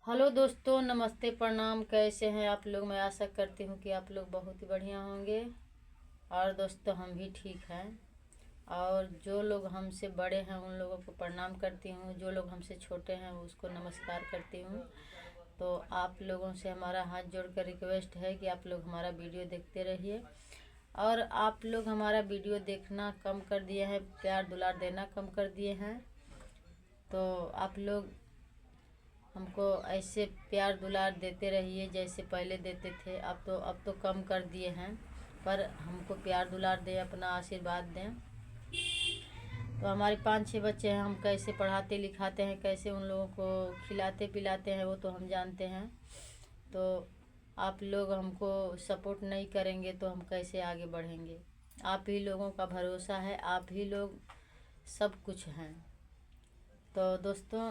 Hello दोस्तों, नमस्ते, प्रणाम। कैसे हैं आप लोग? मैं आशा करती हूँ कि आप लोग बहुत ही बढ़िया होंगे। और दोस्तों, हम भी ठीक हैं। और जो लोग हमसे बड़े हैं उन लोगों को प्रणाम करती हूँ, जो लोग हमसे छोटे हैं उसको नमस्कार करती हूँ। तो आप लोगों से हमारा हाथ जोड़कर रिक्वेस्ट है कि आप लोग हमारा वीडियो देखते रहिए। और आप लोग हमारा वीडियो देखना कम कर दिए हैं, प्यार दुलार देना कम कर दिए हैं। तो आप लोग हमको ऐसे प्यार दुलार देते रहिए जैसे पहले देते थे। अब तो कम कर दिए हैं, पर हमको प्यार दुलार दें, अपना आशीर्वाद दें। तो हमारे 5-6 बच्चे हैं, हम कैसे पढ़ाते लिखाते हैं, कैसे उन लोगों को खिलाते पिलाते हैं, वो तो हम जानते हैं। तो आप लोग हमको सपोर्ट नहीं करेंगे तो हम कैसे आगे बढ़ेंगे? आप ही लोगों का भरोसा है, आप ही लोग सब कुछ हैं। तो दोस्तों,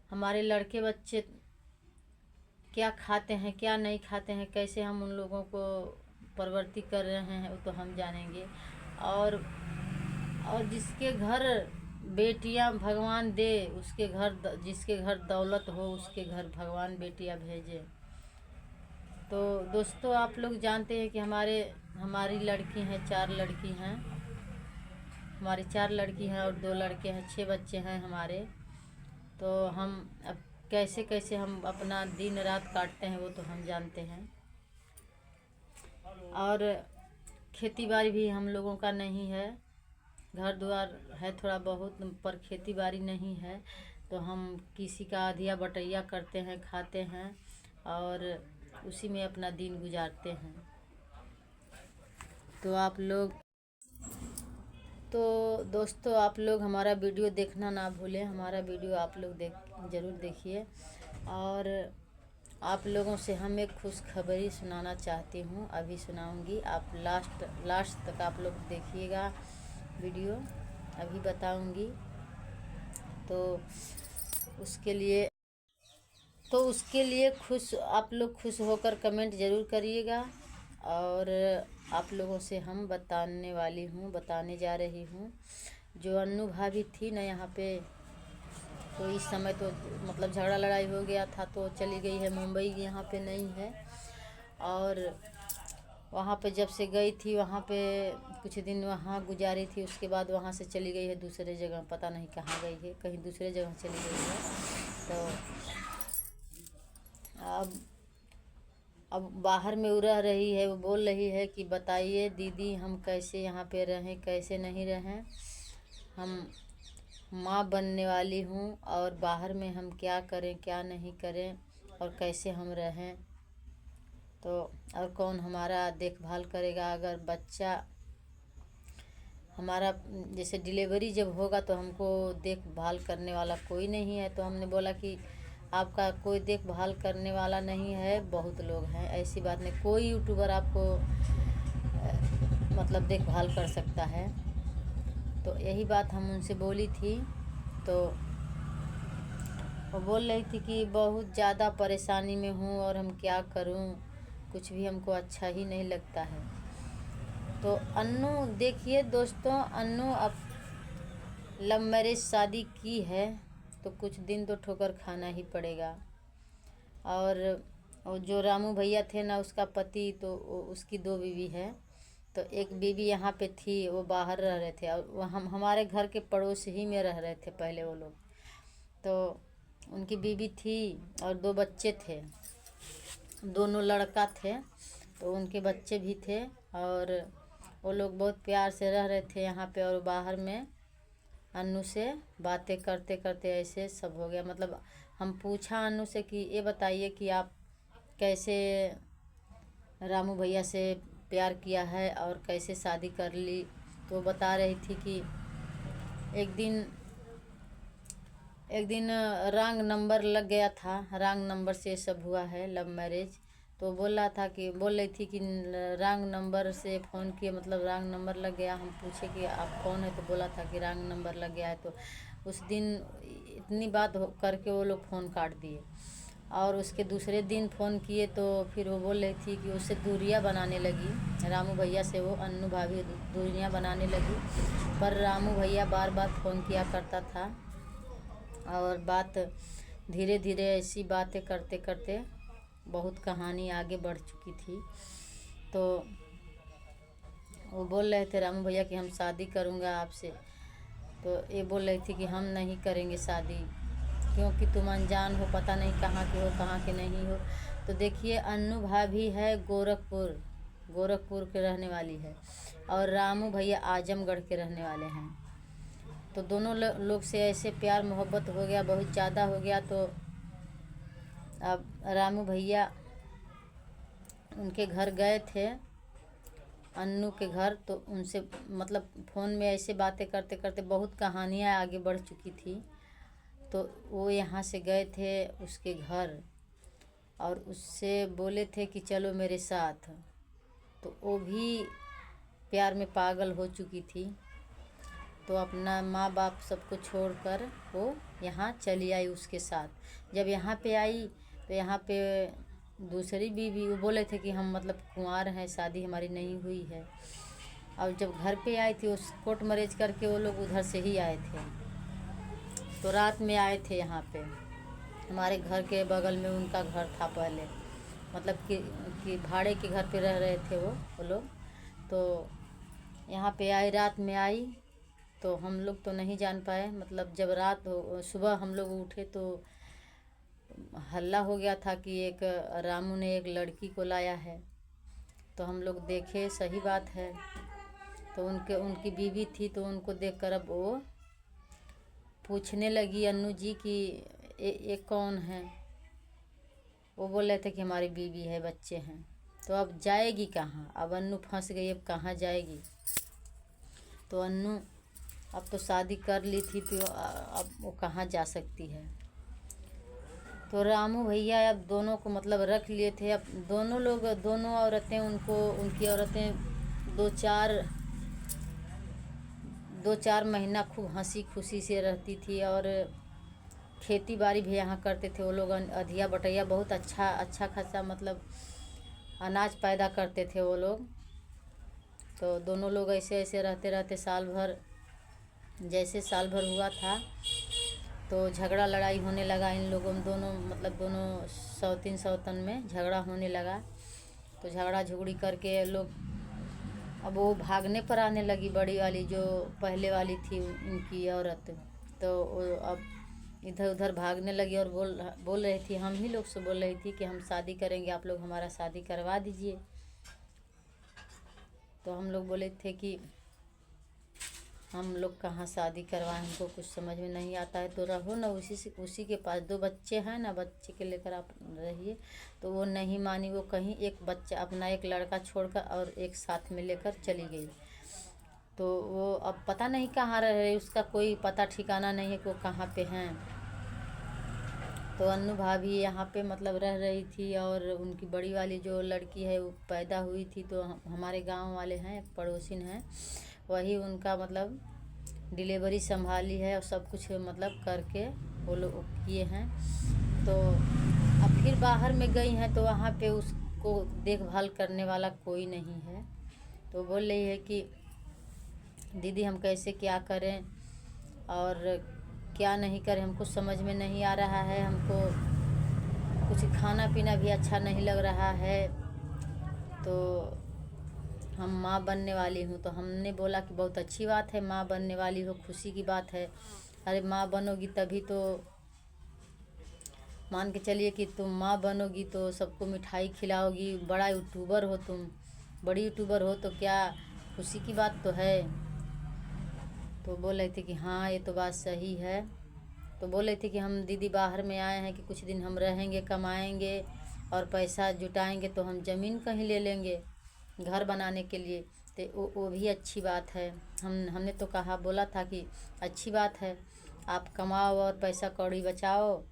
हमारे लड़के बच्चे क्या खाते हैं क्या नहीं खाते हैं, कैसे हम उन लोगों को परवर्ती कर रहे हैं, वो तो हम जानेंगे। और और जिसके घर बेटियां भगवान दे, उसके घर जिसके घर दौलत हो उसके घर भगवान बेटियां भेजे। तो दोस्तों, आप लोग जानते हैं कि हमारी लड़की हैं, 4 लड़की हैं। हमारी 4 लड़की हैं और 2 लड़के हैं, 6 बच्चे हैं हमारे। तो हम अब कैसे कैसे हम अपना दिन रात काटते हैं वो तो हम जानते हैं। और खेती बाड़ी भी हम लोगों का नहीं है, घर द्वार है थोड़ा बहुत, पर खेती बाड़ी नहीं है। तो हम किसी का आधिया बटैया करते हैं, खाते हैं और उसी में अपना दिन गुजारते हैं। तो आप लोग तो दोस्तों, आप लोग हमारा वीडियो देखना ना भूलें। हमारा वीडियो आप लोग ज़रूर देखिए। और आप लोगों से हम एक खुशखबरी सुनाना चाहती हूँ, अभी सुनाऊंगी। आप लास्ट तक आप लोग देखिएगा वीडियो, अभी बताऊंगी। तो उसके लिए आप लोग खुश होकर कमेंट ज़रूर करिएगा। और आप लोगों से हम बताने जा रही हूँ। जो अन्नू भाभी थी ना यहाँ पे, तो इस समय तो मतलब झगड़ा लड़ाई हो गया था तो चली गई है मुंबई, यहाँ पे नहीं है। और वहाँ पे जब से गई थी, वहाँ पे कुछ दिन वहाँ गुजारी थी, उसके बाद वहाँ से चली गई है दूसरे जगह, पता नहीं कहाँ गई है, कहीं दूसरे जगह चली गई है। तो अब बाहर में वो रह रही है, वो बोल रही है कि बताइए दीदी, हम कैसे यहाँ पे रहें, कैसे नहीं रहें। हम माँ बनने वाली हूँ और बाहर में हम क्या करें क्या नहीं करें और कैसे हम रहें। तो और कौन हमारा देखभाल करेगा? अगर बच्चा हमारा जैसे डिलीवरी जब होगा तो हमको देखभाल करने वाला कोई नहीं है। तो हमने बोला कि आपका कोई देखभाल करने वाला नहीं है, बहुत लोग हैं, ऐसी बात नहीं, कोई यूट्यूबर आपको मतलब देखभाल कर सकता है। तो यही बात हम उनसे बोली थी। तो वो बोल रही थी कि बहुत ज़्यादा परेशानी में हूँ और हम क्या करूँ, कुछ भी हमको अच्छा ही नहीं लगता है। तो अन्नू, देखिए दोस्तों, अन्नू अब लव मैरिज शादी की है तो कुछ दिन तो ठोकर खाना ही पड़ेगा। और जो रामू भैया थे ना, उसका पति, तो उसकी 2 बीवी है। तो एक बीवी यहाँ पे थी, वो बाहर रह रहे थे, और वो हमारे घर के पड़ोस ही में रह रहे थे पहले वो लोग। तो उनकी बीवी थी और 2 बच्चे थे, दोनों लड़का थे। तो उनके बच्चे भी थे और वो लोग बहुत प्यार से रह रहे थे यहाँ पे। और बाहर में अन्नू से बातें करते करते ऐसे सब हो गया। मतलब हम पूछा अन्नू से कि ये बताइए कि आप कैसे रामू भैया से प्यार किया है और कैसे शादी कर ली। तो बता रही थी कि एक दिन रॉन्ग नंबर लग गया था, रॉन्ग नंबर से सब हुआ है लव मैरिज। तो बोल रही थी कि रॉन्ग नंबर से फ़ोन किए, मतलब रॉन्ग नंबर लग गया। हम पूछे कि आप कौन है, तो बोला था कि रॉन्ग नंबर लग गया है। तो उस दिन इतनी बात करके वो लोग फ़ोन काट दिए। और उसके दूसरे दिन फ़ोन किए तो फिर वो बोल रही थी कि उससे दूरियां बनाने लगी, रामू भैया से वो अन्नू भाभी दूरियां बनाने लगी। पर रामू भैया बार बार फ़ोन किया करता था और बात धीरे धीरे ऐसी बातें करते करते बहुत कहानी आगे बढ़ चुकी थी। तो वो बोल रहे थे रामू भैया कि हम शादी करूँगा आपसे। तो ये बोल रही थी कि हम नहीं करेंगे शादी, क्योंकि तुम अनजान हो, पता नहीं कहाँ के हो कहाँ के नहीं हो। तो देखिए अन्नू भाभी है गोरखपुर के रहने वाली है, और रामू भैया आजमगढ़ के रहने वाले हैं। तो दोनों लोग से ऐसे प्यार मोहब्बत हो गया, बहुत ज़्यादा हो गया। तो अब रामू भैया उनके घर गए थे, अन्नू के घर। तो उनसे मतलब फ़ोन में ऐसे बातें करते करते बहुत कहानियाँ आगे बढ़ चुकी थी। तो वो यहाँ से गए थे उसके घर और उससे बोले थे कि चलो मेरे साथ। तो वो भी प्यार में पागल हो चुकी थी। तो अपना माँ बाप सबको छोड़कर वो यहाँ चली आई उसके साथ। जब यहाँ पे आई तो यहाँ पे दूसरी बीवी, वो बोले थे कि हम मतलब कुंवार हैं, शादी हमारी नहीं हुई है। और जब घर पे आई थी उस कोर्ट मैरिज करके वो लोग उधर से ही आए थे। तो रात में आए थे यहाँ पे, हमारे घर के बगल में उनका घर था पहले, मतलब कि भाड़े के घर पे रह रहे थे वो लोग। तो यहाँ पे आई, रात में आई। तो हम लोग तो नहीं जान पाए, मतलब जब रात हो सुबह हम लोग उठे तो हल्ला हो गया था कि एक रामू ने एक लड़की को लाया है। तो हम लोग देखे, सही बात है। तो उनकी बीवी थी, तो उनको देखकर अब वो पूछने लगी अन्नू जी कि ये कौन है। वो बोल रहे थे कि हमारी बीवी है, बच्चे हैं। तो अब जाएगी कहाँ? अब अन्नू फंस गई, अब कहाँ जाएगी? तो अन्नू अब तो शादी कर ली थी, तो अब वो कहाँ जा सकती है। तो रामू भैया अब दोनों को मतलब रख लिए थे। अब दोनों औरतें उनकी औरतें दो चार महीना खूब हंसी खुशी से रहती थी। और खेती बाड़ी भी यहाँ करते थे वो लोग, अधिया बटैया बहुत अच्छा खासा मतलब अनाज पैदा करते थे वो लोग। तो दोनों लोग ऐसे ऐसे रहते रहते साल भर हुआ था तो झगड़ा लड़ाई होने लगा इन लोगों में, दोनों सौतन में झगड़ा होने लगा। तो झगड़ा झुगड़ी करके लोग अब वो भागने पर आने लगी, बड़ी वाली जो पहले वाली थी उनकी औरत। तो वो अब इधर उधर भागने लगी और बोल रही थी, हम ही लोग से बोल रही थी कि हम शादी करेंगे, आप लोग हमारा शादी करवा दीजिए। तो हम लोग बोले थे कि हम लोग कहाँ शादी करवाएं, हमको कुछ समझ में नहीं आता है। तो रहो ना उसी के पास, 2 बच्चे हैं ना, बच्चे के लेकर आप रहिए। तो वो नहीं मानी, वो कहीं एक बच्चा अपना एक लड़का छोड़कर और एक साथ में लेकर चली गई। तो वो अब पता नहीं कहाँ रह रही, उसका कोई पता ठिकाना नहीं है कि वो कहाँ पे हैं। तो अन्नू भाभी यहाँ पे मतलब रह रही थी, और उनकी बड़ी वाली जो लड़की है वो पैदा हुई थी। तो हमारे गांव वाले हैं, पड़ोसिन हैं, वही उनका मतलब डिलीवरी संभाली है और सब कुछ मतलब करके वो लोग किए हैं। तो अब फिर बाहर में गई हैं, तो वहाँ पे उसको देखभाल करने वाला कोई नहीं है। तो बोल रही है कि दीदी हम कैसे क्या करें और क्या नहीं करें, हमको समझ में नहीं आ रहा है, हमको कुछ खाना पीना भी अच्छा नहीं लग रहा है। तो हम माँ बनने वाली हूँ। तो हमने बोला कि बहुत अच्छी बात है, माँ बनने वाली हो, खुशी की बात है। अरे माँ बनोगी तभी तो, मान के चलिए कि तुम माँ बनोगी तो सबको मिठाई खिलाओगी, बड़ा यूट्यूबर हो तुम, बड़ी यूट्यूबर हो, तो क्या खुशी की बात तो है। तो बोल रहे थे कि हाँ ये तो बात सही है। तो बोल रहे थे कि हम दीदी बाहर में आए हैं कि कुछ दिन हम रहेंगे, कमाएंगे और पैसा जुटाएंगे तो हम ज़मीन कहीं ले लेंगे घर बनाने के लिए। तो वो भी अच्छी बात है। हमने तो बोला था कि अच्छी बात है, आप कमाओ और पैसा कौड़ी बचाओ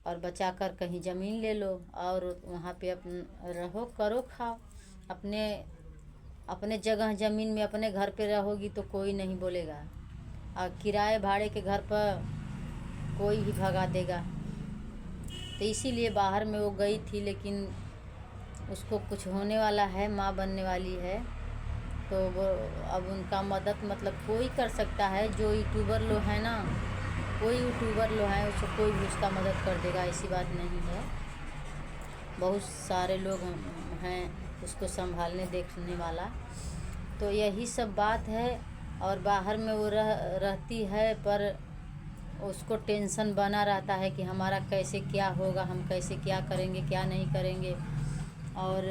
और बचा कर कहीं ज़मीन ले लो और वहाँ पे रहो, करो, खाओ। अपने जगह ज़मीन में अपने घर पे रहोगी तो कोई नहीं बोलेगा, और किराए भाड़े के घर पर कोई भी भगा देगा। तो इसीलिए बाहर में वो गई थी, लेकिन उसको कुछ होने वाला है, माँ बनने वाली है। तो वो अब उनका मदद मतलब कोई कर सकता है, जो यूट्यूबर लोग हैं ना, कोई यूट्यूबर लोग हैं उसको कोई भी उसका मदद कर देगा, ऐसी बात नहीं है। बहुत सारे लोग हैं उसको संभालने देखने वाला। तो यही सब बात है। और बाहर में वो रहती है, पर उसको टेंशन बना रहता है कि हमारा कैसे क्या होगा, हम कैसे क्या करेंगे क्या नहीं करेंगे, और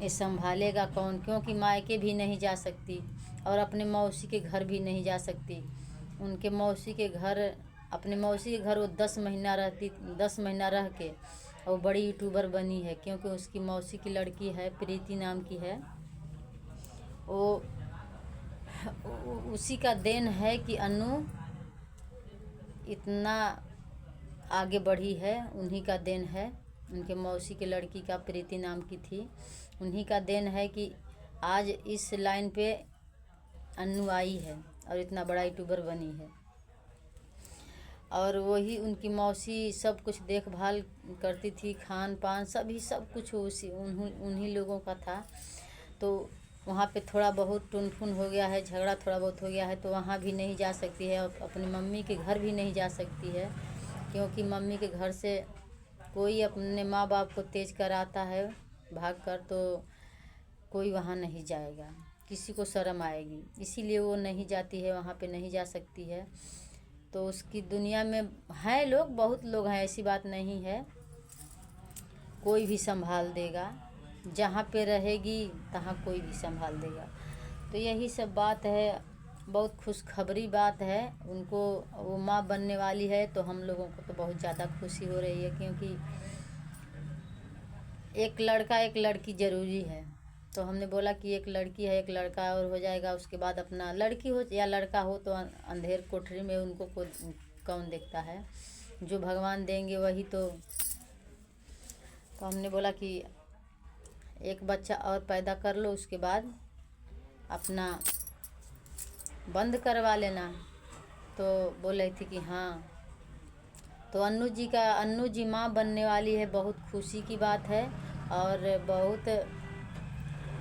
ये संभालेगा कौन, क्योंकि मायके भी नहीं जा सकती और अपने मौसी के घर भी नहीं जा सकती। उनके मौसी के घर, अपने मौसी के घर वो 10 महीना रहती, 10 महीना रह के वो बड़ी यूट्यूबर बनी है, क्योंकि उसकी मौसी की लड़की है, प्रीति नाम की है। वो उसी का देन है कि अनु इतना आगे बढ़ी है, उन्हीं का देन है। उनके मौसी की लड़की का, प्रीति नाम की थी, उन्हीं का देन है कि आज इस लाइन पे अन्नू आई है और इतना बड़ा यूट्यूबर बनी है। और वही उनकी मौसी सब कुछ देखभाल करती थी, खान पान सभी सब कुछ उन्हीं लोगों का था। तो वहाँ पे थोड़ा बहुत टुनफुन हो गया है, झगड़ा थोड़ा बहुत हो गया है, तो वहाँ भी नहीं जा सकती है। और अपनी मम्मी के घर भी नहीं जा सकती है, क्योंकि मम्मी के घर से कोई अपने माँ बाप को तेज कराता है भाग कर, तो कोई वहाँ नहीं जाएगा, किसी को शर्म आएगी, इसीलिए वो नहीं जाती है, वहाँ पे नहीं जा सकती है। तो उसकी दुनिया में हैं लोग, बहुत लोग हैं, ऐसी बात नहीं है, कोई भी संभाल देगा, जहाँ पे रहेगी तहाँ कोई भी संभाल देगा। तो यही सब बात है, बहुत खुशखबरी बात है। उनको वो माँ बनने वाली है, तो हम लोगों को तो बहुत ज़्यादा खुशी हो रही है, क्योंकि एक लड़का एक लड़की ज़रूरी है। तो हमने बोला कि एक लड़की है एक लड़का और हो जाएगा, उसके बाद अपना लड़की हो या लड़का हो तो अंधेर कोठरी में उनको कौन देखता है, जो भगवान देंगे वही तो हमने बोला कि एक बच्चा और पैदा कर लो, उसके बाद अपना बंद करवा लेना। तो बोल रही थी कि हाँ। तो अन्नू जी माँ बनने वाली है, बहुत खुशी की बात है और बहुत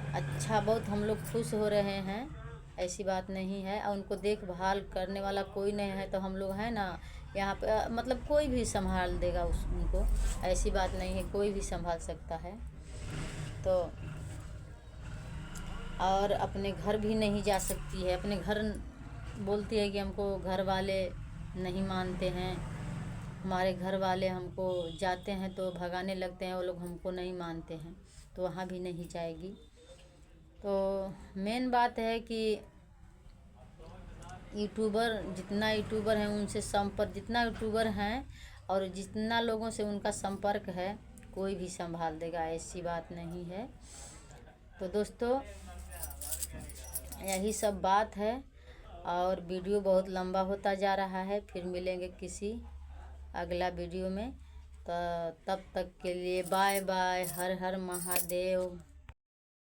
अच्छा, बहुत हम लोग खुश हो रहे हैं, ऐसी बात नहीं है। और उनको देखभाल करने वाला कोई नहीं है, तो हम लोग हैं ना यहाँ पे, मतलब कोई भी संभाल देगा उनको, ऐसी बात नहीं है, कोई भी संभाल सकता है। तो और अपने घर भी नहीं जा सकती है, अपने घर बोलती है कि हमको घर वाले नहीं मानते हैं, हमारे घर वाले हमको जाते हैं तो भगाने लगते हैं, वो लोग हमको नहीं मानते हैं, तो वहाँ भी नहीं जाएगी। तो मेन बात है कि यूट्यूबर, जितना यूट्यूबर हैं उनसे संपर्क, जितना यूट्यूबर हैं और जितना लोगों से उनका संपर्क है, कोई भी संभाल देगा, ऐसी बात नहीं है। तो दोस्तों यही सब बात है, और वीडियो बहुत लंबा होता जा रहा है, फिर मिलेंगे किसी अगला वीडियो में। तो तब तक के लिए बाय बाय, हर हर महादेव।